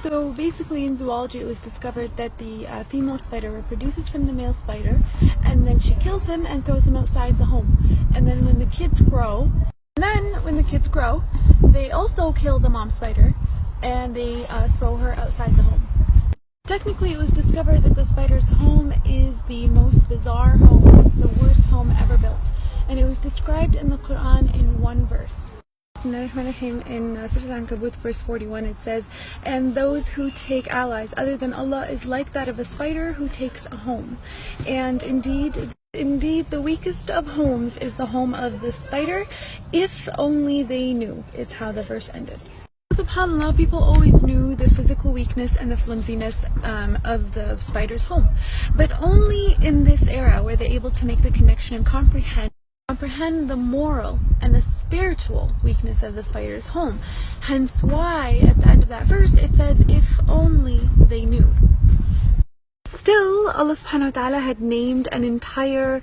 So basically in zoology it was discovered that the female spider reproduces from the male spider, and then she kills him and throws him outside the home. And then when the kids grow, they also kill the mom spider and they throw her outside the home. Technically it was discovered that the spider's home is the most bizarre home, it's the worst home ever built. And it was described in the Quran in one verse. In Surah Al-Ankabut verse 41 it says, "And those who take allies other than Allah is like that of a spider who takes a home. And indeed the weakest of homes is the home of the spider, if only they knew," is how the verse ended. SubhanAllah, people always knew the physical weakness and the flimsiness of the spider's home. But only in this era were they able to make the connection and comprehend the moral and the spiritual weakness of the spider's home. Hence why at the end of that verse it says, "if only they knew." Still, Allah subhanahu wa ta'ala had named an entire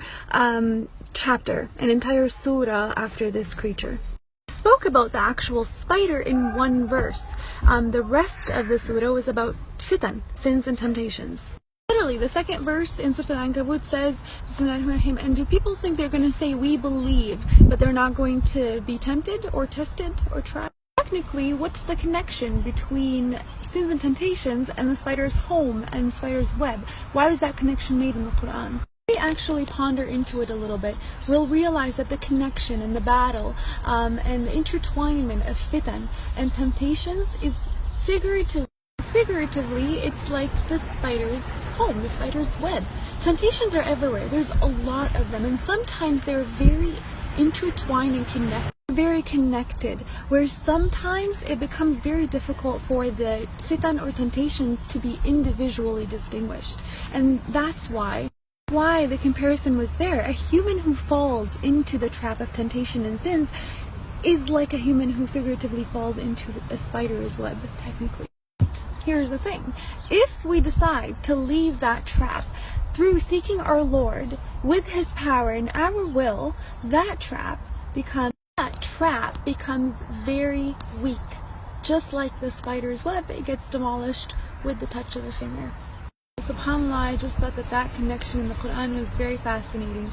chapter, an entire surah after this creature. He spoke about the actual spider in one verse. The rest of the surah was about fitan, sins and temptations. Literally, the second verse in Surah Al-Ankabut says, "Bismillahirrahmanirrahim," and do people think they're going to say we believe, but they're not going to be tempted or tested or tried? Technically, what's the connection between sins and temptations and the spider's home and the spider's web? Why was that connection made in the Quran? If we actually ponder into it a little bit, we'll realize that the connection and the battle and the intertwinement of fitan and temptations is figuratively, it's like the spider's home, the spider's web. Temptations are everywhere. There's a lot of them, and sometimes they're very intertwined and connected, where sometimes it becomes very difficult for the fitan or temptations to be individually distinguished. And that's why the comparison was there. A human who falls into the trap of temptation and sins is like a human who figuratively falls into a spider's web, technically. Here's the thing, if we decide to leave that trap through seeking our Lord with His power and our will, that trap becomes very weak. Just like the spider's web, it gets demolished with the touch of a finger. SubhanAllah, I just thought that connection in the Quran was very fascinating,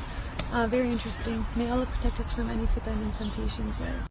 very interesting. May Allah protect us from any fitan and temptations there.